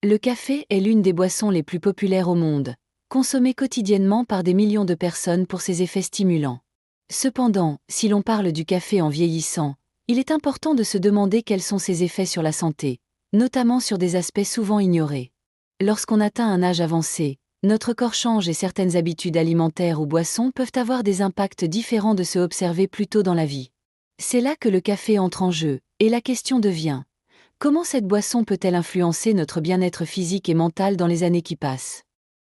Le café est l'une des boissons les plus populaires au monde, consommée quotidiennement par des millions de personnes pour ses effets stimulants. Cependant, si l'on parle du café en vieillissant, il est important de se demander quels sont ses effets sur la santé, notamment sur des aspects souvent ignorés. Lorsqu'on atteint un âge avancé, notre corps change et certaines habitudes alimentaires ou boissons peuvent avoir des impacts différents de ceux observés plus tôt dans la vie. C'est là que le café entre en jeu, et la question devient: comment cette boisson peut-elle influencer notre bien-être physique et mental dans les années qui passent?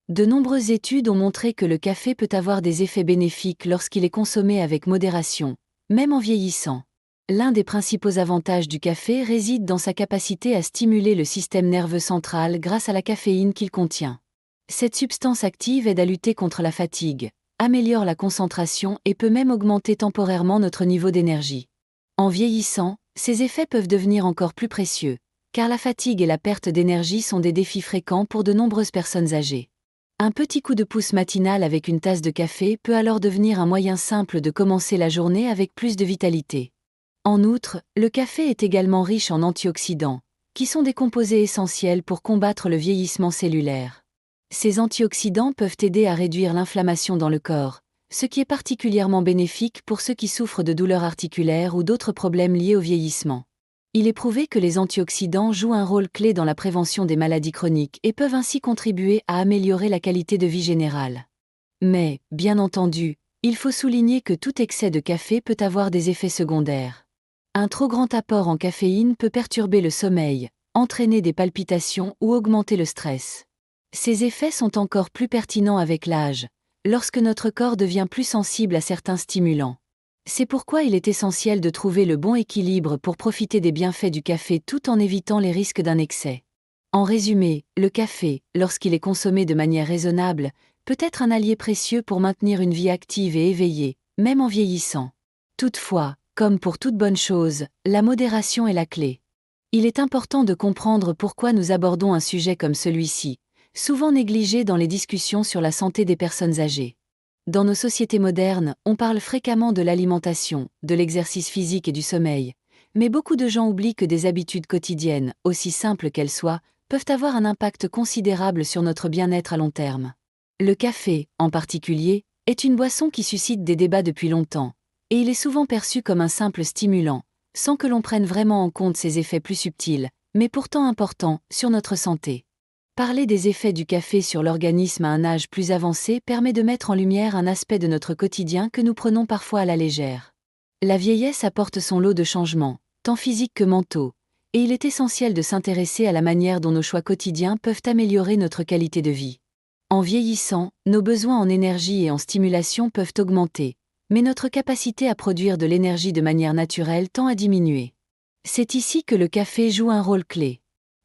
De nombreuses études ont montré que le café peut avoir des effets bénéfiques lorsqu'il est consommé avec modération, même en vieillissant. L'un des principaux avantages du café réside dans sa capacité à stimuler le système nerveux central grâce à la caféine qu'il contient. Cette substance active aide à lutter contre la fatigue, améliore la concentration et peut même augmenter temporairement notre niveau d'énergie. En vieillissant, ces effets peuvent devenir encore plus précieux, car la fatigue et la perte d'énergie sont des défis fréquents pour de nombreuses personnes âgées. Un petit coup de pouce matinal avec une tasse de café peut alors devenir un moyen simple de commencer la journée avec plus de vitalité. En outre, le café est également riche en antioxydants, qui sont des composés essentiels pour combattre le vieillissement cellulaire. Ces antioxydants peuvent aider à réduire l'inflammation dans le corps, ce qui est particulièrement bénéfique pour ceux qui souffrent de douleurs articulaires ou d'autres problèmes liés au vieillissement. Il est prouvé que les antioxydants jouent un rôle clé dans la prévention des maladies chroniques et peuvent ainsi contribuer à améliorer la qualité de vie générale. Mais, bien entendu, il faut souligner que tout excès de café peut avoir des effets secondaires. Un trop grand apport en caféine peut perturber le sommeil, entraîner des palpitations ou augmenter le stress. Ces effets sont encore plus pertinents avec l'âge, lorsque notre corps devient plus sensible à certains stimulants. C'est pourquoi il est essentiel de trouver le bon équilibre pour profiter des bienfaits du café tout en évitant les risques d'un excès. En résumé, le café, lorsqu'il est consommé de manière raisonnable, peut être un allié précieux pour maintenir une vie active et éveillée, même en vieillissant. Toutefois, comme pour toute bonne chose, la modération est la clé. Il est important de comprendre pourquoi nous abordons un sujet comme celui-ci, souvent négligé dans les discussions sur la santé des personnes âgées. Dans nos sociétés modernes, on parle fréquemment de l'alimentation, de l'exercice physique et du sommeil, mais beaucoup de gens oublient que des habitudes quotidiennes, aussi simples qu'elles soient, peuvent avoir un impact considérable sur notre bien-être à long terme. Le café, en particulier, est une boisson qui suscite des débats depuis longtemps, et il est souvent perçu comme un simple stimulant, sans que l'on prenne vraiment en compte ses effets plus subtils, mais pourtant importants, sur notre santé. Parler des effets du café sur l'organisme à un âge plus avancé permet de mettre en lumière un aspect de notre quotidien que nous prenons parfois à la légère. La vieillesse apporte son lot de changements, tant physiques que mentaux, et il est essentiel de s'intéresser à la manière dont nos choix quotidiens peuvent améliorer notre qualité de vie. En vieillissant, nos besoins en énergie et en stimulation peuvent augmenter, mais notre capacité à produire de l'énergie de manière naturelle tend à diminuer. C'est ici que le café joue un rôle clé.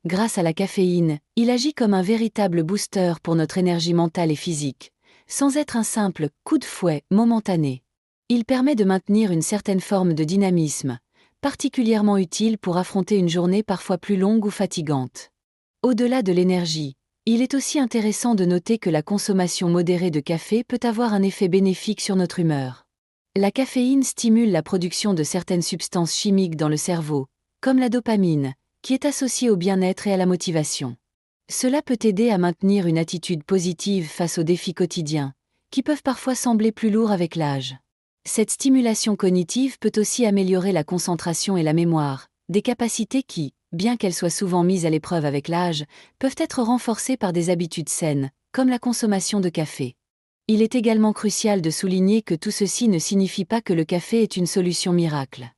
Grâce à la caféine, il agit comme un véritable booster pour notre énergie mentale et physique, sans être un simple coup de fouet momentané. Il permet de maintenir une certaine forme de dynamisme, particulièrement utile pour affronter une journée parfois plus longue ou fatigante. Au-delà de l'énergie, il est aussi intéressant de noter que la consommation modérée de café peut avoir un effet bénéfique sur notre humeur. La caféine stimule la production de certaines substances chimiques dans le cerveau, comme la dopamine, qui est associée au bien-être et à la motivation. Cela peut aider à maintenir une attitude positive face aux défis quotidiens, qui peuvent parfois sembler plus lourds avec l'âge. Cette stimulation cognitive peut aussi améliorer la concentration et la mémoire, des capacités qui, bien qu'elles soient souvent mises à l'épreuve avec l'âge, peuvent être renforcées par des habitudes saines, comme la consommation de café. Il est également crucial de souligner que tout ceci ne signifie pas que le café est une solution miracle.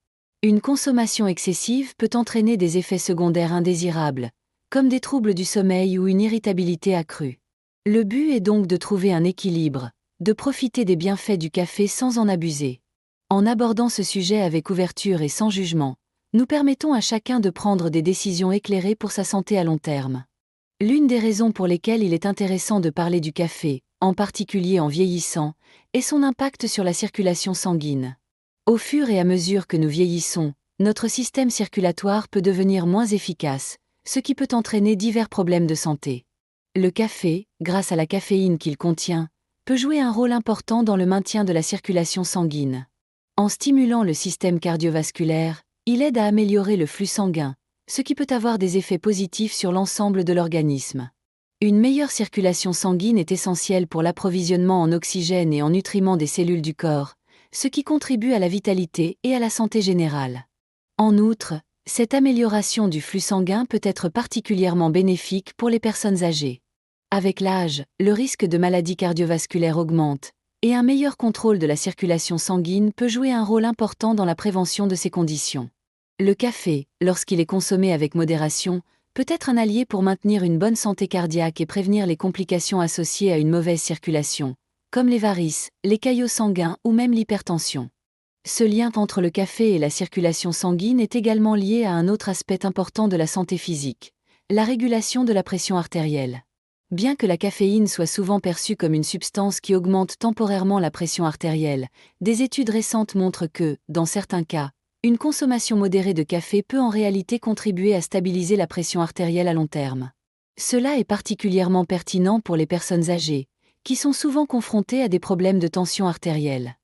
Une consommation excessive peut entraîner des effets secondaires indésirables, comme des troubles du sommeil ou une irritabilité accrue. Le but est donc de trouver un équilibre, de profiter des bienfaits du café sans en abuser. En abordant ce sujet avec ouverture et sans jugement, nous permettons à chacun de prendre des décisions éclairées pour sa santé à long terme. L'une des raisons pour lesquelles il est intéressant de parler du café, en particulier en vieillissant, est son impact sur la circulation sanguine. Au fur et à mesure que nous vieillissons, notre système circulatoire peut devenir moins efficace, ce qui peut entraîner divers problèmes de santé. Le café, grâce à la caféine qu'il contient, peut jouer un rôle important dans le maintien de la circulation sanguine. En stimulant le système cardiovasculaire, il aide à améliorer le flux sanguin, ce qui peut avoir des effets positifs sur l'ensemble de l'organisme. Une meilleure circulation sanguine est essentielle pour l'approvisionnement en oxygène et en nutriments des cellules du corps, ce qui contribue à la vitalité et à la santé générale. En outre, cette amélioration du flux sanguin peut être particulièrement bénéfique pour les personnes âgées. Avec l'âge, le risque de maladies cardiovasculaires augmente, et un meilleur contrôle de la circulation sanguine peut jouer un rôle important dans la prévention de ces conditions. Le café, lorsqu'il est consommé avec modération, peut être un allié pour maintenir une bonne santé cardiaque et prévenir les complications associées à une mauvaise circulation, comme les varices, les caillots sanguins ou même l'hypertension. Ce lien entre le café et la circulation sanguine est également lié à un autre aspect important de la santé physique, la régulation de la pression artérielle. Bien que la caféine soit souvent perçue comme une substance qui augmente temporairement la pression artérielle, des études récentes montrent que, dans certains cas, une consommation modérée de café peut en réalité contribuer à stabiliser la pression artérielle à long terme. Cela est particulièrement pertinent pour les personnes âgées, qui sont souvent confrontées à des problèmes de tension artérielle.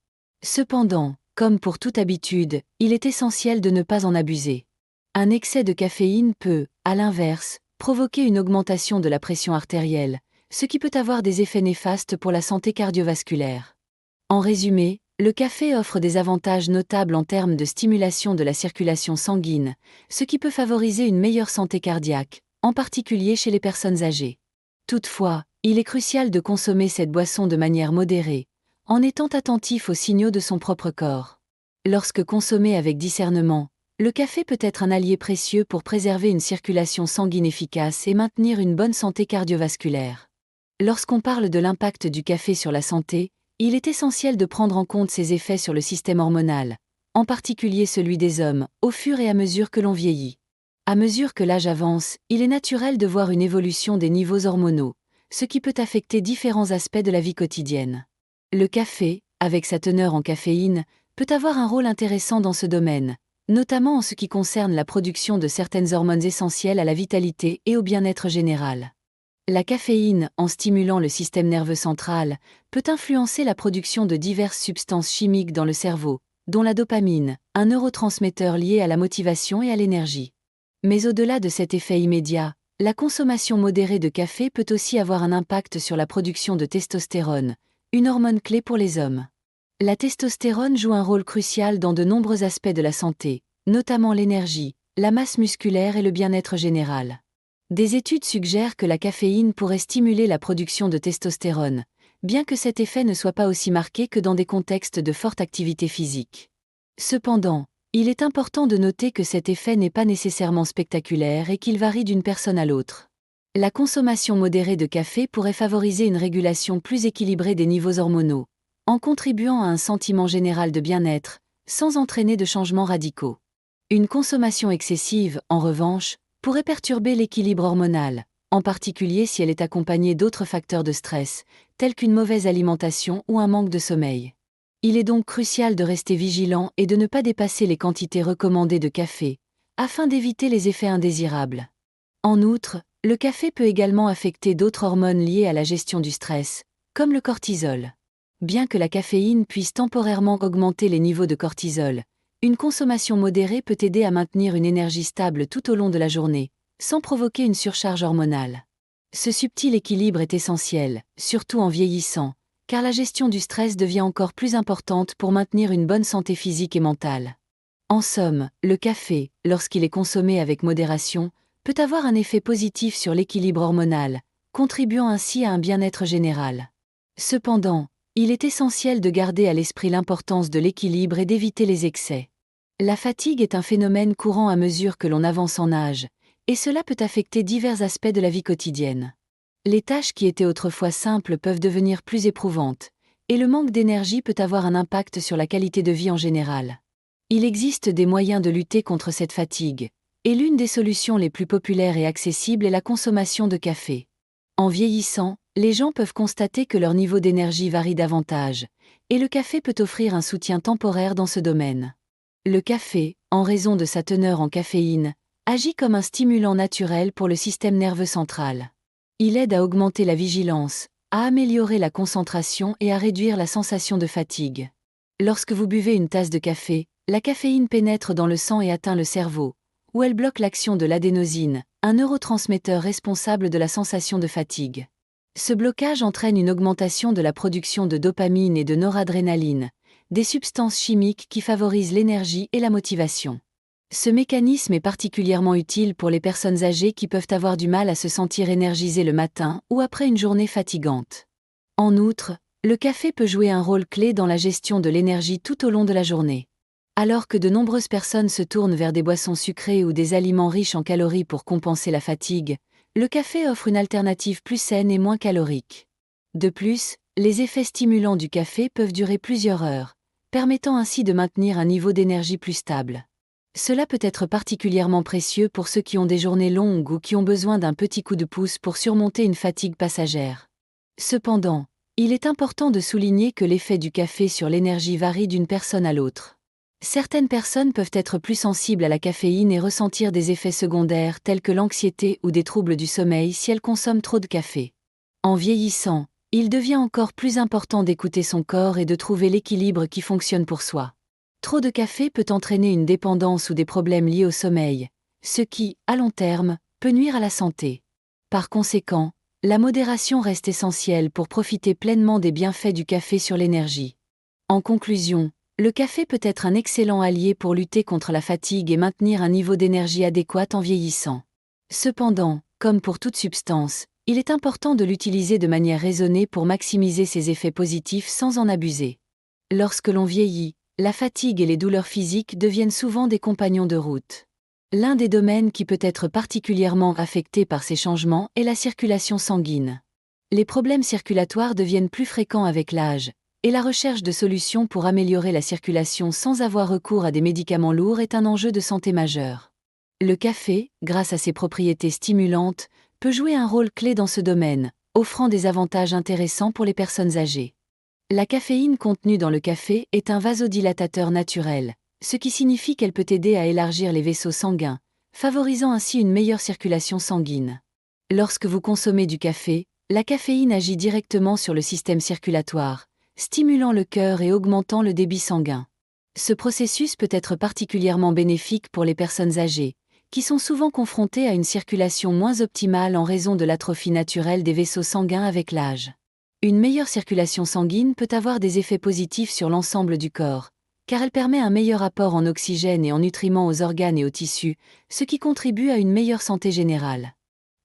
Cependant, comme pour toute habitude, il est essentiel de ne pas en abuser. Un excès de caféine peut, à l'inverse, provoquer une augmentation de la pression artérielle, ce qui peut avoir des effets néfastes pour la santé cardiovasculaire. En résumé, le café offre des avantages notables en termes de stimulation de la circulation sanguine, ce qui peut favoriser une meilleure santé cardiaque, en particulier chez les personnes âgées. Toutefois, il est crucial de consommer cette boisson de manière modérée, en étant attentif aux signaux de son propre corps. Lorsque consommé avec discernement, le café peut être un allié précieux pour préserver une circulation sanguine efficace et maintenir une bonne santé cardiovasculaire. Lorsqu'on parle de l'impact du café sur la santé, il est essentiel de prendre en compte ses effets sur le système hormonal, en particulier celui des hommes, au fur et à mesure que l'on vieillit. À mesure que l'âge avance, il est naturel de voir une évolution des niveaux hormonaux, ce qui peut affecter différents aspects de la vie quotidienne. Le café, avec sa teneur en caféine, peut avoir un rôle intéressant dans ce domaine, notamment en ce qui concerne la production de certaines hormones essentielles à la vitalité et au bien-être général. La caféine, en stimulant le système nerveux central, peut influencer la production de diverses substances chimiques dans le cerveau, dont la dopamine, un neurotransmetteur lié à la motivation et à l'énergie. Mais au-delà de cet effet immédiat, la consommation modérée de café peut aussi avoir un impact sur la production de testostérone, une hormone clé pour les hommes. La testostérone joue un rôle crucial dans de nombreux aspects de la santé, notamment l'énergie, la masse musculaire et le bien-être général. Des études suggèrent que la caféine pourrait stimuler la production de testostérone, bien que cet effet ne soit pas aussi marqué que dans des contextes de forte activité physique. Cependant, il est important de noter que cet effet n'est pas nécessairement spectaculaire et qu'il varie d'une personne à l'autre. La consommation modérée de café pourrait favoriser une régulation plus équilibrée des niveaux hormonaux, en contribuant à un sentiment général de bien-être, sans entraîner de changements radicaux. Une consommation excessive, en revanche, pourrait perturber l'équilibre hormonal, en particulier si elle est accompagnée d'autres facteurs de stress, tels qu'une mauvaise alimentation ou un manque de sommeil. Il est donc crucial de rester vigilant et de ne pas dépasser les quantités recommandées de café, afin d'éviter les effets indésirables. En outre, le café peut également affecter d'autres hormones liées à la gestion du stress, comme le cortisol. Bien que la caféine puisse temporairement augmenter les niveaux de cortisol, une consommation modérée peut aider à maintenir une énergie stable tout au long de la journée, sans provoquer une surcharge hormonale. Ce subtil équilibre est essentiel, surtout en vieillissant, car la gestion du stress devient encore plus importante pour maintenir une bonne santé physique et mentale. En somme, le café, lorsqu'il est consommé avec modération, peut avoir un effet positif sur l'équilibre hormonal, contribuant ainsi à un bien-être général. Cependant, il est essentiel de garder à l'esprit l'importance de l'équilibre et d'éviter les excès. La fatigue est un phénomène courant à mesure que l'on avance en âge, et cela peut affecter divers aspects de la vie quotidienne. Les tâches qui étaient autrefois simples peuvent devenir plus éprouvantes, et le manque d'énergie peut avoir un impact sur la qualité de vie en général. Il existe des moyens de lutter contre cette fatigue, et l'une des solutions les plus populaires et accessibles est la consommation de café. En vieillissant, les gens peuvent constater que leur niveau d'énergie varie davantage, et le café peut offrir un soutien temporaire dans ce domaine. Le café, en raison de sa teneur en caféine, agit comme un stimulant naturel pour le système nerveux central. Il aide à augmenter la vigilance, à améliorer la concentration et à réduire la sensation de fatigue. Lorsque vous buvez une tasse de café, la caféine pénètre dans le sang et atteint le cerveau, où elle bloque l'action de l'adénosine, un neurotransmetteur responsable de la sensation de fatigue. Ce blocage entraîne une augmentation de la production de dopamine et de noradrénaline, des substances chimiques qui favorisent l'énergie et la motivation. Ce mécanisme est particulièrement utile pour les personnes âgées qui peuvent avoir du mal à se sentir énergisées le matin ou après une journée fatigante. En outre, le café peut jouer un rôle clé dans la gestion de l'énergie tout au long de la journée. Alors que de nombreuses personnes se tournent vers des boissons sucrées ou des aliments riches en calories pour compenser la fatigue, le café offre une alternative plus saine et moins calorique. De plus, les effets stimulants du café peuvent durer plusieurs heures, permettant ainsi de maintenir un niveau d'énergie plus stable. Cela peut être particulièrement précieux pour ceux qui ont des journées longues ou qui ont besoin d'un petit coup de pouce pour surmonter une fatigue passagère. Cependant, il est important de souligner que l'effet du café sur l'énergie varie d'une personne à l'autre. Certaines personnes peuvent être plus sensibles à la caféine et ressentir des effets secondaires tels que l'anxiété ou des troubles du sommeil si elles consomment trop de café. En vieillissant, il devient encore plus important d'écouter son corps et de trouver l'équilibre qui fonctionne pour soi. Trop de café peut entraîner une dépendance ou des problèmes liés au sommeil, ce qui, à long terme, peut nuire à la santé. Par conséquent, la modération reste essentielle pour profiter pleinement des bienfaits du café sur l'énergie. En conclusion, le café peut être un excellent allié pour lutter contre la fatigue et maintenir un niveau d'énergie adéquat en vieillissant. Cependant, comme pour toute substance, il est important de l'utiliser de manière raisonnée pour maximiser ses effets positifs sans en abuser. Lorsque l'on vieillit, la fatigue et les douleurs physiques deviennent souvent des compagnons de route. L'un des domaines qui peut être particulièrement affecté par ces changements est la circulation sanguine. Les problèmes circulatoires deviennent plus fréquents avec l'âge, et la recherche de solutions pour améliorer la circulation sans avoir recours à des médicaments lourds est un enjeu de santé majeur. Le café, grâce à ses propriétés stimulantes, peut jouer un rôle clé dans ce domaine, offrant des avantages intéressants pour les personnes âgées. La caféine contenue dans le café est un vasodilatateur naturel, ce qui signifie qu'elle peut aider à élargir les vaisseaux sanguins, favorisant ainsi une meilleure circulation sanguine. Lorsque vous consommez du café, la caféine agit directement sur le système circulatoire, stimulant le cœur et augmentant le débit sanguin. Ce processus peut être particulièrement bénéfique pour les personnes âgées, qui sont souvent confrontées à une circulation moins optimale en raison de l'atrophie naturelle des vaisseaux sanguins avec l'âge. Une meilleure circulation sanguine peut avoir des effets positifs sur l'ensemble du corps, car elle permet un meilleur apport en oxygène et en nutriments aux organes et aux tissus, ce qui contribue à une meilleure santé générale.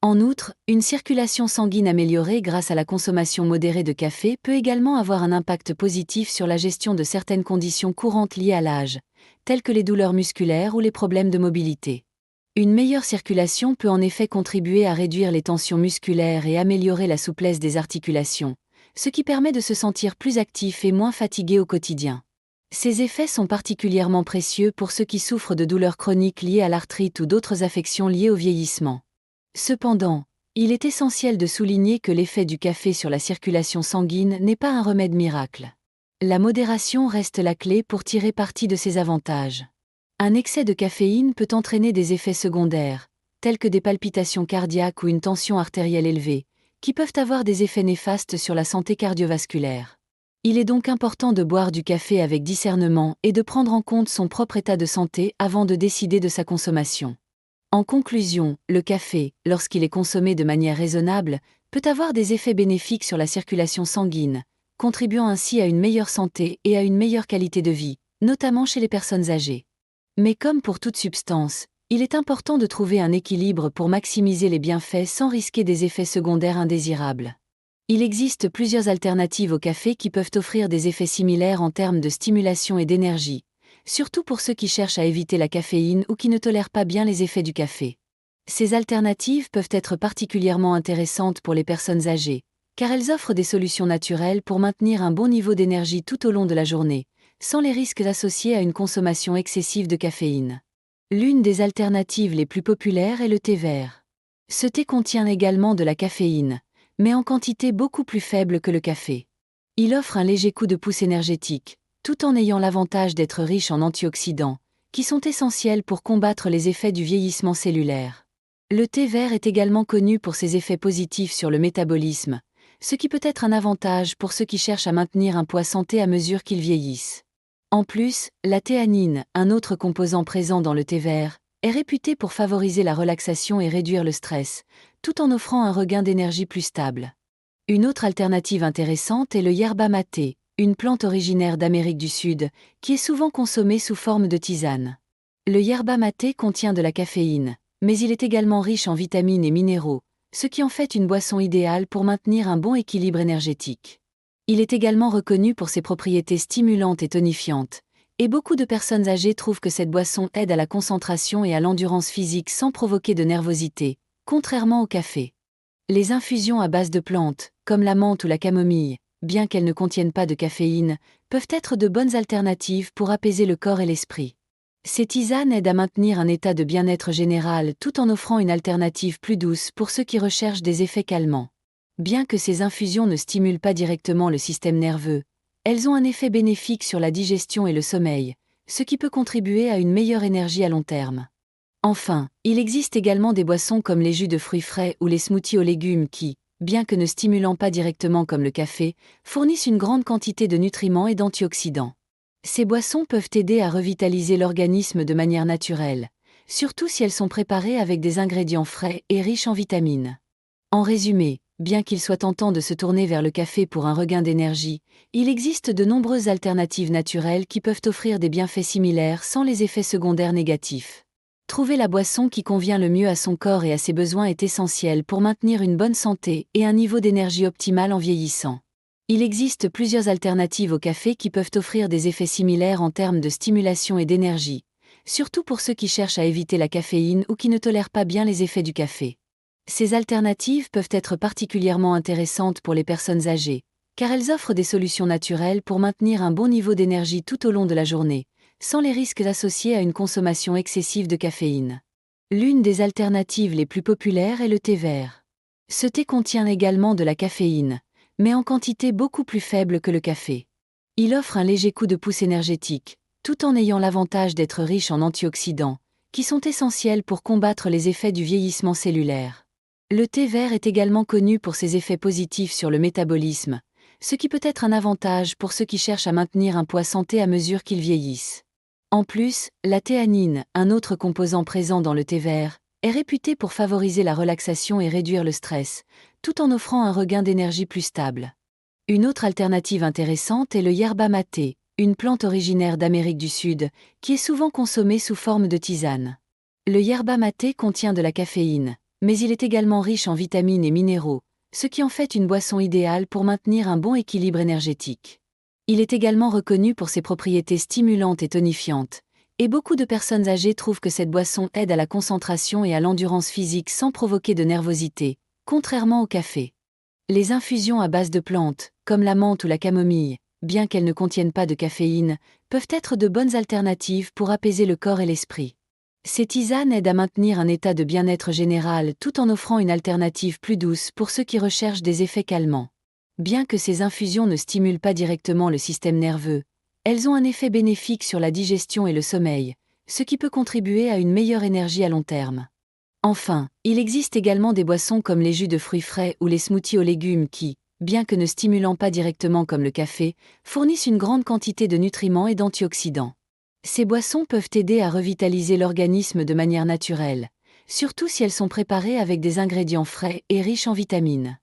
En outre, une circulation sanguine améliorée grâce à la consommation modérée de café peut également avoir un impact positif sur la gestion de certaines conditions courantes liées à l'âge, telles que les douleurs musculaires ou les problèmes de mobilité. Une meilleure circulation peut en effet contribuer à réduire les tensions musculaires et améliorer la souplesse des articulations, ce qui permet de se sentir plus actif et moins fatigué au quotidien. Ces effets sont particulièrement précieux pour ceux qui souffrent de douleurs chroniques liées à l'arthrite ou d'autres affections liées au vieillissement. Cependant, il est essentiel de souligner que l'effet du café sur la circulation sanguine n'est pas un remède miracle. La modération reste la clé pour tirer parti de ses avantages. Un excès de caféine peut entraîner des effets secondaires, tels que des palpitations cardiaques ou une tension artérielle élevée, qui peuvent avoir des effets néfastes sur la santé cardiovasculaire. Il est donc important de boire du café avec discernement et de prendre en compte son propre état de santé avant de décider de sa consommation. En conclusion, le café, lorsqu'il est consommé de manière raisonnable, peut avoir des effets bénéfiques sur la circulation sanguine, contribuant ainsi à une meilleure santé et à une meilleure qualité de vie, notamment chez les personnes âgées. Mais comme pour toute substance, il est important de trouver un équilibre pour maximiser les bienfaits sans risquer des effets secondaires indésirables. Il existe plusieurs alternatives au café qui peuvent offrir des effets similaires en termes de stimulation et d'énergie, surtout pour ceux qui cherchent à éviter la caféine ou qui ne tolèrent pas bien les effets du café. Ces alternatives peuvent être particulièrement intéressantes pour les personnes âgées, car elles offrent des solutions naturelles pour maintenir un bon niveau d'énergie tout au long de la journée, sans les risques associés à une consommation excessive de caféine. L'une des alternatives les plus populaires est le thé vert. Ce thé contient également de la caféine, mais en quantité beaucoup plus faible que le café. Il offre un léger coup de pouce énergétique, tout en ayant l'avantage d'être riche en antioxydants, qui sont essentiels pour combattre les effets du vieillissement cellulaire. Le thé vert est également connu pour ses effets positifs sur le métabolisme, ce qui peut être un avantage pour ceux qui cherchent à maintenir un poids santé à mesure qu'ils vieillissent. En plus, la théanine, un autre composant présent dans le thé vert, est réputé pour favoriser la relaxation et réduire le stress, tout en offrant un regain d'énergie plus stable. Une autre alternative intéressante est le yerba mate, une plante originaire d'Amérique du Sud, qui est souvent consommée sous forme de tisane. Le yerba mate contient de la caféine, mais il est également riche en vitamines et minéraux, ce qui en fait une boisson idéale pour maintenir un bon équilibre énergétique. Il est également reconnu pour ses propriétés stimulantes et tonifiantes, et beaucoup de personnes âgées trouvent que cette boisson aide à la concentration et à l'endurance physique sans provoquer de nervosité, contrairement au café. Les infusions à base de plantes, comme la menthe ou la camomille, bien qu'elles ne contiennent pas de caféine, peuvent être de bonnes alternatives pour apaiser le corps et l'esprit. Ces tisanes aident à maintenir un état de bien-être général tout en offrant une alternative plus douce pour ceux qui recherchent des effets calmants. Bien que ces infusions ne stimulent pas directement le système nerveux, elles ont un effet bénéfique sur la digestion et le sommeil, ce qui peut contribuer à une meilleure énergie à long terme. Enfin, il existe également des boissons comme les jus de fruits frais ou les smoothies aux légumes qui, bien que ne stimulant pas directement comme le café, fournissent une grande quantité de nutriments et d'antioxydants. Ces boissons peuvent aider à revitaliser l'organisme de manière naturelle, surtout si elles sont préparées avec des ingrédients frais et riches en vitamines. En résumé, bien qu'il soit tentant de se tourner vers le café pour un regain d'énergie, il existe de nombreuses alternatives naturelles qui peuvent offrir des bienfaits similaires sans les effets secondaires négatifs. Trouver la boisson qui convient le mieux à son corps et à ses besoins est essentiel pour maintenir une bonne santé et un niveau d'énergie optimal en vieillissant. Il existe plusieurs alternatives au café qui peuvent offrir des effets similaires en termes de stimulation et d'énergie, surtout pour ceux qui cherchent à éviter la caféine ou qui ne tolèrent pas bien les effets du café. Ces alternatives peuvent être particulièrement intéressantes pour les personnes âgées, car elles offrent des solutions naturelles pour maintenir un bon niveau d'énergie tout au long de la journée, sans les risques associés à une consommation excessive de caféine. L'une des alternatives les plus populaires est le thé vert. Ce thé contient également de la caféine, mais en quantité beaucoup plus faible que le café. Il offre un léger coup de pouce énergétique, tout en ayant l'avantage d'être riche en antioxydants, qui sont essentiels pour combattre les effets du vieillissement cellulaire. Le thé vert est également connu pour ses effets positifs sur le métabolisme, ce qui peut être un avantage pour ceux qui cherchent à maintenir un poids santé à mesure qu'ils vieillissent. En plus, la théanine, un autre composant présent dans le thé vert, est réputée pour favoriser la relaxation et réduire le stress, tout en offrant un regain d'énergie plus stable. Une autre alternative intéressante est le yerba mate, une plante originaire d'Amérique du Sud, qui est souvent consommée sous forme de tisane. Le yerba mate contient de la caféine, mais il est également riche en vitamines et minéraux, ce qui en fait une boisson idéale pour maintenir un bon équilibre énergétique. Il est également reconnu pour ses propriétés stimulantes et tonifiantes, et beaucoup de personnes âgées trouvent que cette boisson aide à la concentration et à l'endurance physique sans provoquer de nervosité, contrairement au café. Les infusions à base de plantes, comme la menthe ou la camomille, bien qu'elles ne contiennent pas de caféine, peuvent être de bonnes alternatives pour apaiser le corps et l'esprit. Ces tisanes aident à maintenir un état de bien-être général tout en offrant une alternative plus douce pour ceux qui recherchent des effets calmants. Bien que ces infusions ne stimulent pas directement le système nerveux, elles ont un effet bénéfique sur la digestion et le sommeil, ce qui peut contribuer à une meilleure énergie à long terme. Enfin, il existe également des boissons comme les jus de fruits frais ou les smoothies aux légumes qui, bien que ne stimulant pas directement comme le café, fournissent une grande quantité de nutriments et d'antioxydants. Ces boissons peuvent aider à revitaliser l'organisme de manière naturelle, surtout si elles sont préparées avec des ingrédients frais et riches en vitamines.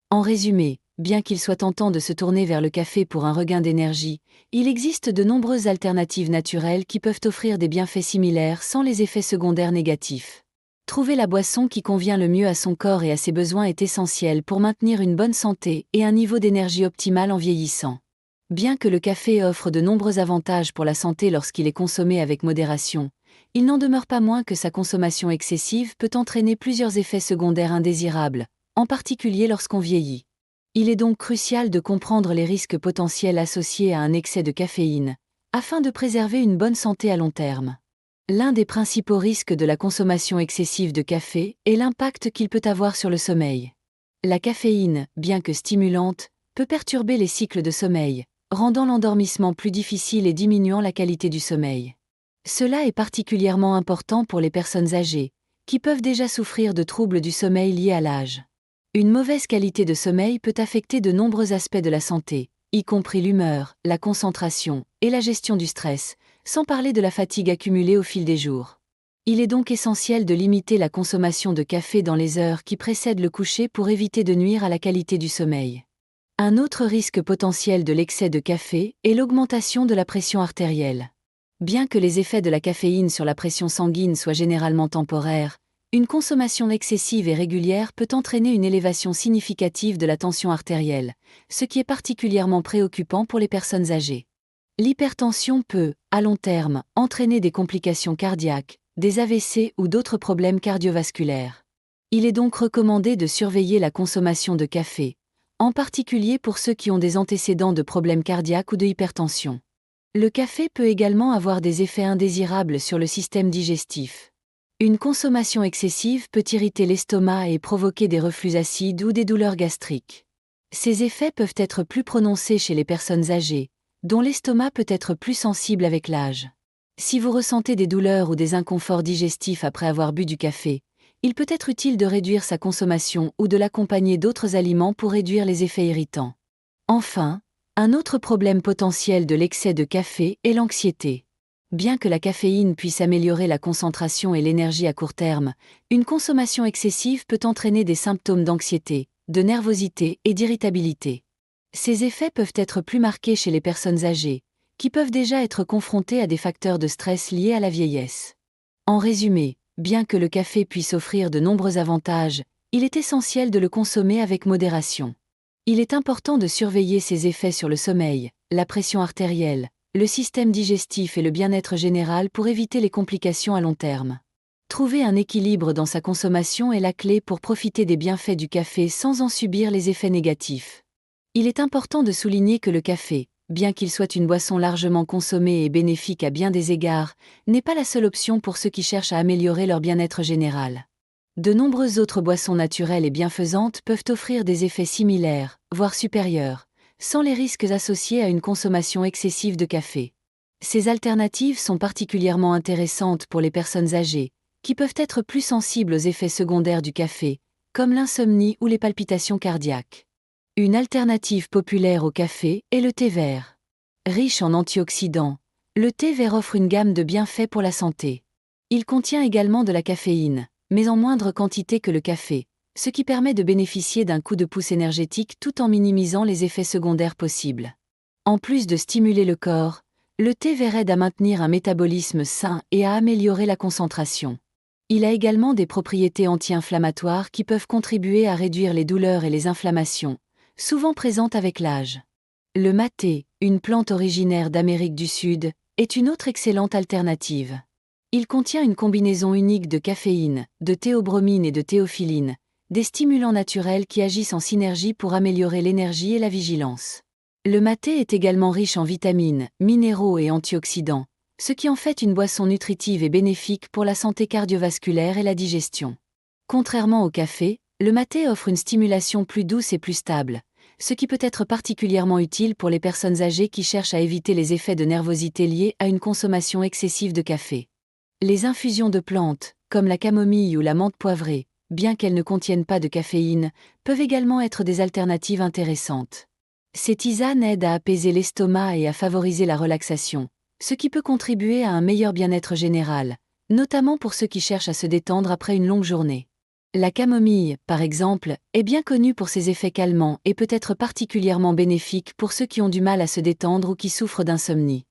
En résumé, bien qu'il soit tentant de se tourner vers le café pour un regain d'énergie, il existe de nombreuses alternatives naturelles qui peuvent offrir des bienfaits similaires sans les effets secondaires négatifs. Trouver la boisson qui convient le mieux à son corps et à ses besoins est essentiel pour maintenir une bonne santé et un niveau d'énergie optimal en vieillissant. Bien que le café offre de nombreux avantages pour la santé lorsqu'il est consommé avec modération, il n'en demeure pas moins que sa consommation excessive peut entraîner plusieurs effets secondaires indésirables, en particulier lorsqu'on vieillit. Il est donc crucial de comprendre les risques potentiels associés à un excès de caféine, afin de préserver une bonne santé à long terme. L'un des principaux risques de la consommation excessive de café est l'impact qu'il peut avoir sur le sommeil. La caféine, bien que stimulante, peut perturber les cycles de sommeil, rendant l'endormissement plus difficile et diminuant la qualité du sommeil. Cela est particulièrement important pour les personnes âgées, qui peuvent déjà souffrir de troubles du sommeil liés à l'âge. Une mauvaise qualité de sommeil peut affecter de nombreux aspects de la santé, y compris l'humeur, la concentration et la gestion du stress, sans parler de la fatigue accumulée au fil des jours. Il est donc essentiel de limiter la consommation de café dans les heures qui précèdent le coucher pour éviter de nuire à la qualité du sommeil. Un autre risque potentiel de l'excès de café est l'augmentation de la pression artérielle. Bien que les effets de la caféine sur la pression sanguine soient généralement temporaires, une consommation excessive et régulière peut entraîner une élévation significative de la tension artérielle, ce qui est particulièrement préoccupant pour les personnes âgées. L'hypertension peut, à long terme, entraîner des complications cardiaques, des AVC ou d'autres problèmes cardiovasculaires. Il est donc recommandé de surveiller la consommation de café, en particulier pour ceux qui ont des antécédents de problèmes cardiaques ou de hypertension. Le café peut également avoir des effets indésirables sur le système digestif. Une consommation excessive peut irriter l'estomac et provoquer des reflux acides ou des douleurs gastriques. Ces effets peuvent être plus prononcés chez les personnes âgées, dont l'estomac peut être plus sensible avec l'âge. Si vous ressentez des douleurs ou des inconforts digestifs après avoir bu du café, il peut être utile de réduire sa consommation ou de l'accompagner d'autres aliments pour réduire les effets irritants. Enfin, un autre problème potentiel de l'excès de café est l'anxiété. Bien que la caféine puisse améliorer la concentration et l'énergie à court terme, une consommation excessive peut entraîner des symptômes d'anxiété, de nervosité et d'irritabilité. Ces effets peuvent être plus marqués chez les personnes âgées, qui peuvent déjà être confrontées à des facteurs de stress liés à la vieillesse. En résumé, bien que le café puisse offrir de nombreux avantages, il est essentiel de le consommer avec modération. Il est important de surveiller ses effets sur le sommeil, la pression artérielle, le système digestif et le bien-être général pour éviter les complications à long terme. Trouver un équilibre dans sa consommation est la clé pour profiter des bienfaits du café sans en subir les effets négatifs. Il est important de souligner que le café, bien qu'il soit une boisson largement consommée et bénéfique à bien des égards, n'est pas la seule option pour ceux qui cherchent à améliorer leur bien-être général. De nombreuses autres boissons naturelles et bienfaisantes peuvent offrir des effets similaires, voire supérieurs, sans les risques associés à une consommation excessive de café. Ces alternatives sont particulièrement intéressantes pour les personnes âgées, qui peuvent être plus sensibles aux effets secondaires du café, comme l'insomnie ou les palpitations cardiaques. Une alternative populaire au café est le thé vert. Riche en antioxydants, le thé vert offre une gamme de bienfaits pour la santé. Il contient également de la caféine, mais en moindre quantité que le café, ce qui permet de bénéficier d'un coup de pouce énergétique tout en minimisant les effets secondaires possibles. En plus de stimuler le corps, le thé vert aide à maintenir un métabolisme sain et à améliorer la concentration. Il a également des propriétés anti-inflammatoires qui peuvent contribuer à réduire les douleurs et les inflammations, souvent présentes avec l'âge. Le maté, une plante originaire d'Amérique du Sud, est une autre excellente alternative. Il contient une combinaison unique de caféine, de théobromine et de théophyline, des stimulants naturels qui agissent en synergie pour améliorer l'énergie et la vigilance. Le maté est également riche en vitamines, minéraux et antioxydants, ce qui en fait une boisson nutritive et bénéfique pour la santé cardiovasculaire et la digestion. Contrairement au café, le maté offre une stimulation plus douce et plus stable, ce qui peut être particulièrement utile pour les personnes âgées qui cherchent à éviter les effets de nervosité liés à une consommation excessive de café. Les infusions de plantes, comme la camomille ou la menthe poivrée, bien qu'elles ne contiennent pas de caféine, peuvent également être des alternatives intéressantes. Ces tisanes aident à apaiser l'estomac et à favoriser la relaxation, ce qui peut contribuer à un meilleur bien-être général, notamment pour ceux qui cherchent à se détendre après une longue journée. La camomille, par exemple, est bien connue pour ses effets calmants et peut être particulièrement bénéfique pour ceux qui ont du mal à se détendre ou qui souffrent d'insomnie.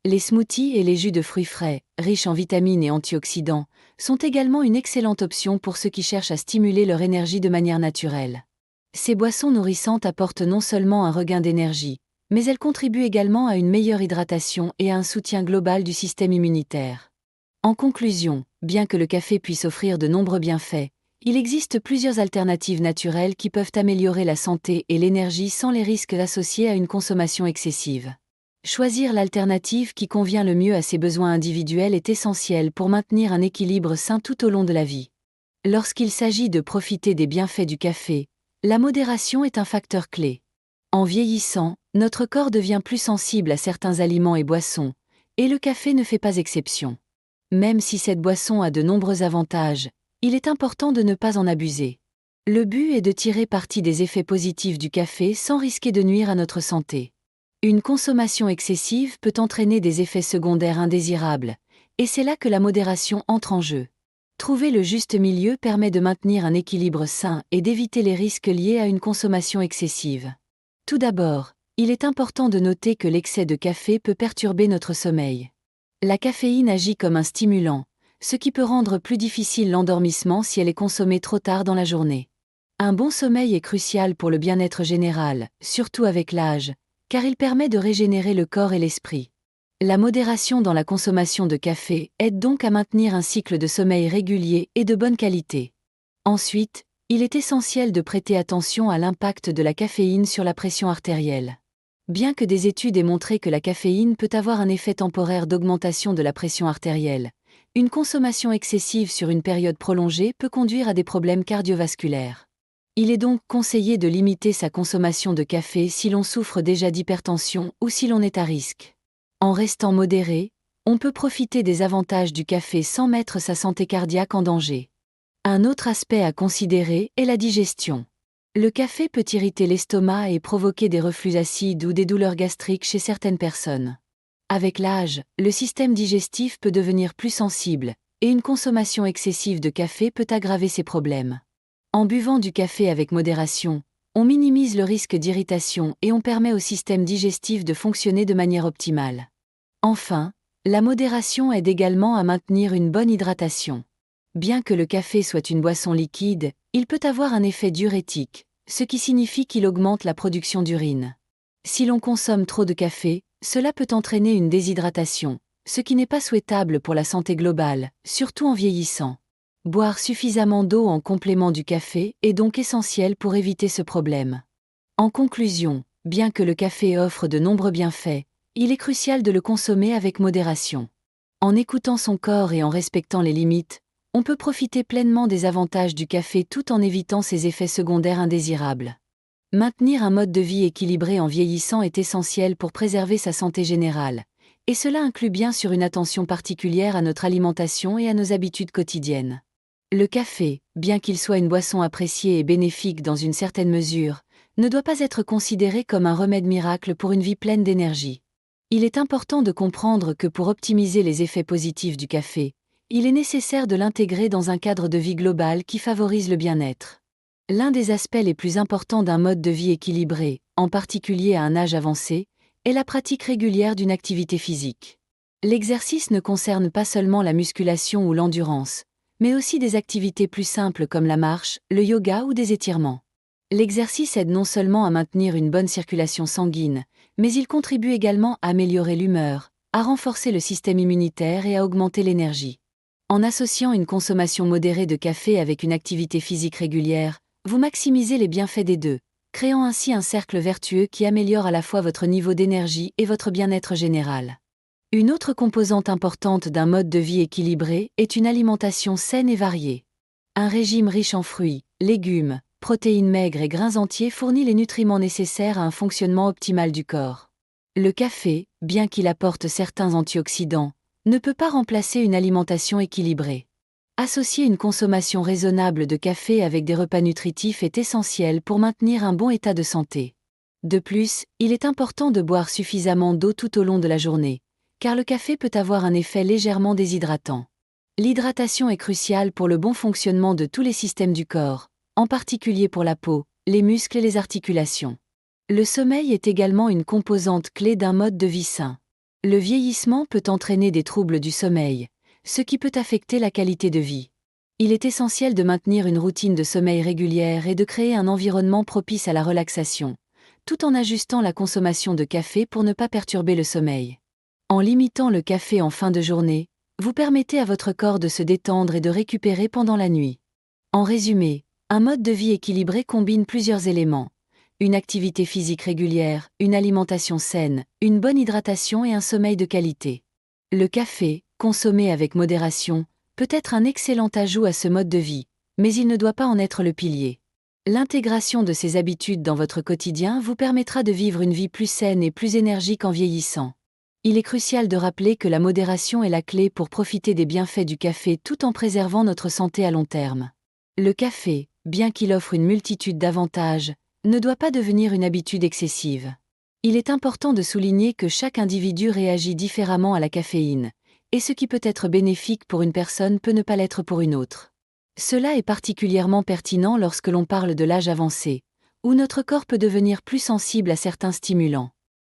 Les smoothies et les jus de fruits frais, riches en vitamines et antioxydants, sont également une excellente option pour ceux qui cherchent à stimuler leur énergie de manière naturelle. Ces boissons nourrissantes apportent non seulement un regain d'énergie, mais elles contribuent également à une meilleure hydratation et à un soutien global du système immunitaire. En conclusion, bien que le café puisse offrir de nombreux bienfaits, il existe plusieurs alternatives naturelles qui peuvent améliorer la santé et l'énergie sans les risques associés à une consommation excessive. Choisir l'alternative qui convient le mieux à ses besoins individuels est essentiel pour maintenir un équilibre sain tout au long de la vie. Lorsqu'il s'agit de profiter des bienfaits du café, la modération est un facteur clé. En vieillissant, notre corps devient plus sensible à certains aliments et boissons, et le café ne fait pas exception. Même si cette boisson a de nombreux avantages, il est important de ne pas en abuser. Le but est de tirer parti des effets positifs du café sans risquer de nuire à notre santé. Une consommation excessive peut entraîner des effets secondaires indésirables, et c'est là que la modération entre en jeu. Trouver le juste milieu permet de maintenir un équilibre sain et d'éviter les risques liés à une consommation excessive. Tout d'abord, il est important de noter que l'excès de café peut perturber notre sommeil. La caféine agit comme un stimulant, ce qui peut rendre plus difficile l'endormissement si elle est consommée trop tard dans la journée. Un bon sommeil est crucial pour le bien-être général, surtout avec l'âge, car il permet de régénérer le corps et l'esprit. La modération dans la consommation de café aide donc à maintenir un cycle de sommeil régulier et de bonne qualité. Ensuite, il est essentiel de prêter attention à l'impact de la caféine sur la pression artérielle. Bien que des études aient montré que la caféine peut avoir un effet temporaire d'augmentation de la pression artérielle, une consommation excessive sur une période prolongée peut conduire à des problèmes cardiovasculaires. Il est donc conseillé de limiter sa consommation de café si l'on souffre déjà d'hypertension ou si l'on est à risque. En restant modéré, on peut profiter des avantages du café sans mettre sa santé cardiaque en danger. Un autre aspect à considérer est la digestion. Le café peut irriter l'estomac et provoquer des reflux acides ou des douleurs gastriques chez certaines personnes. Avec l'âge, le système digestif peut devenir plus sensible, et une consommation excessive de café peut aggraver ces problèmes. En buvant du café avec modération, on minimise le risque d'irritation et on permet au système digestif de fonctionner de manière optimale. Enfin, la modération aide également à maintenir une bonne hydratation. Bien que le café soit une boisson liquide, il peut avoir un effet diurétique, ce qui signifie qu'il augmente la production d'urine. Si l'on consomme trop de café, cela peut entraîner une déshydratation, ce qui n'est pas souhaitable pour la santé globale, surtout en vieillissant. Boire suffisamment d'eau en complément du café est donc essentiel pour éviter ce problème. En conclusion, bien que le café offre de nombreux bienfaits, il est crucial de le consommer avec modération. En écoutant son corps et en respectant les limites, on peut profiter pleinement des avantages du café tout en évitant ses effets secondaires indésirables. Maintenir un mode de vie équilibré en vieillissant est essentiel pour préserver sa santé générale, et cela inclut bien sûr une attention particulière à notre alimentation et à nos habitudes quotidiennes. Le café, bien qu'il soit une boisson appréciée et bénéfique dans une certaine mesure, ne doit pas être considéré comme un remède miracle pour une vie pleine d'énergie. Il est important de comprendre que pour optimiser les effets positifs du café, il est nécessaire de l'intégrer dans un cadre de vie global qui favorise le bien-être. L'un des aspects les plus importants d'un mode de vie équilibré, en particulier à un âge avancé, est la pratique régulière d'une activité physique. L'exercice ne concerne pas seulement la musculation ou l'endurance, mais aussi des activités plus simples comme la marche, le yoga ou des étirements. L'exercice aide non seulement à maintenir une bonne circulation sanguine, mais il contribue également à améliorer l'humeur, à renforcer le système immunitaire et à augmenter l'énergie. En associant une consommation modérée de café avec une activité physique régulière, vous maximisez les bienfaits des deux, créant ainsi un cercle vertueux qui améliore à la fois votre niveau d'énergie et votre bien-être général. Une autre composante importante d'un mode de vie équilibré est une alimentation saine et variée. Un régime riche en fruits, légumes, protéines maigres et grains entiers fournit les nutriments nécessaires à un fonctionnement optimal du corps. Le café, bien qu'il apporte certains antioxydants, ne peut pas remplacer une alimentation équilibrée. Associer une consommation raisonnable de café avec des repas nutritifs est essentiel pour maintenir un bon état de santé. De plus, il est important de boire suffisamment d'eau tout au long de la journée, car le café peut avoir un effet légèrement déshydratant. L'hydratation est cruciale pour le bon fonctionnement de tous les systèmes du corps, en particulier pour la peau, les muscles et les articulations. Le sommeil est également une composante clé d'un mode de vie sain. Le vieillissement peut entraîner des troubles du sommeil, ce qui peut affecter la qualité de vie. Il est essentiel de maintenir une routine de sommeil régulière et de créer un environnement propice à la relaxation, tout en ajustant la consommation de café pour ne pas perturber le sommeil. En limitant le café en fin de journée, vous permettez à votre corps de se détendre et de récupérer pendant la nuit. En résumé, un mode de vie équilibré combine plusieurs éléments: une activité physique régulière, une alimentation saine, une bonne hydratation et un sommeil de qualité. Le café, consommé avec modération, peut être un excellent ajout à ce mode de vie, mais il ne doit pas en être le pilier. L'intégration de ces habitudes dans votre quotidien vous permettra de vivre une vie plus saine et plus énergique en vieillissant. Il est crucial de rappeler que la modération est la clé pour profiter des bienfaits du café tout en préservant notre santé à long terme. Le café, bien qu'il offre une multitude d'avantages, ne doit pas devenir une habitude excessive. Il est important de souligner que chaque individu réagit différemment à la caféine, et ce qui peut être bénéfique pour une personne peut ne pas l'être pour une autre. Cela est particulièrement pertinent lorsque l'on parle de l'âge avancé, où notre corps peut devenir plus sensible à certains stimulants.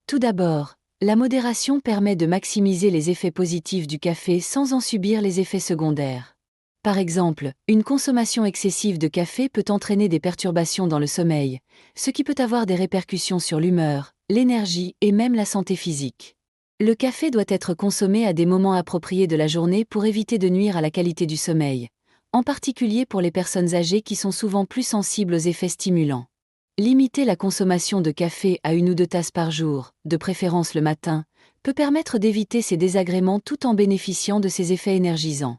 Tout d'abord, la modération permet de maximiser les effets positifs du café sans en subir les effets secondaires. Par exemple, une consommation excessive de café peut entraîner des perturbations dans le sommeil, ce qui peut avoir des répercussions sur l'humeur, l'énergie et même la santé physique. Le café doit être consommé à des moments appropriés de la journée pour éviter de nuire à la qualité du sommeil, en particulier pour les personnes âgées qui sont souvent plus sensibles aux effets stimulants. Limiter la consommation de café à 1 ou 2 tasses par jour, de préférence le matin, peut permettre d'éviter ces désagréments tout en bénéficiant de ses effets énergisants.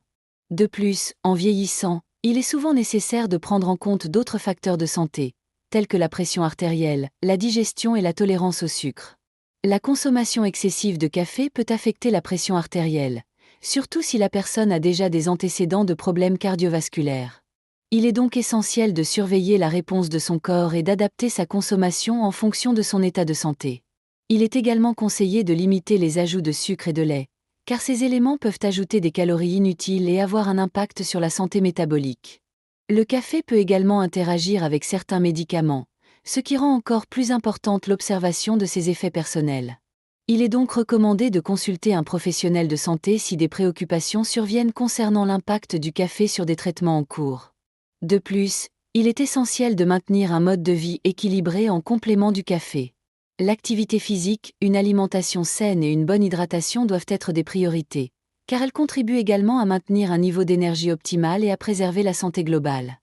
De plus, en vieillissant, il est souvent nécessaire de prendre en compte d'autres facteurs de santé, tels que la pression artérielle, la digestion et la tolérance au sucre. La consommation excessive de café peut affecter la pression artérielle, surtout si la personne a déjà des antécédents de problèmes cardiovasculaires. Il est donc essentiel de surveiller la réponse de son corps et d'adapter sa consommation en fonction de son état de santé. Il est également conseillé de limiter les ajouts de sucre et de lait, car ces éléments peuvent ajouter des calories inutiles et avoir un impact sur la santé métabolique. Le café peut également interagir avec certains médicaments, ce qui rend encore plus importante l'observation de ses effets personnels. Il est donc recommandé de consulter un professionnel de santé si des préoccupations surviennent concernant l'impact du café sur des traitements en cours. De plus, il est essentiel de maintenir un mode de vie équilibré en complément du café. L'activité physique, une alimentation saine et une bonne hydratation doivent être des priorités, car elles contribuent également à maintenir un niveau d'énergie optimal et à préserver la santé globale.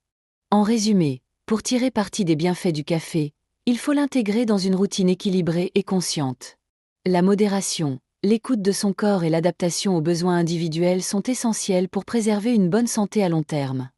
En résumé, pour tirer parti des bienfaits du café, il faut l'intégrer dans une routine équilibrée et consciente. La modération, l'écoute de son corps et l'adaptation aux besoins individuels sont essentiels pour préserver une bonne santé à long terme.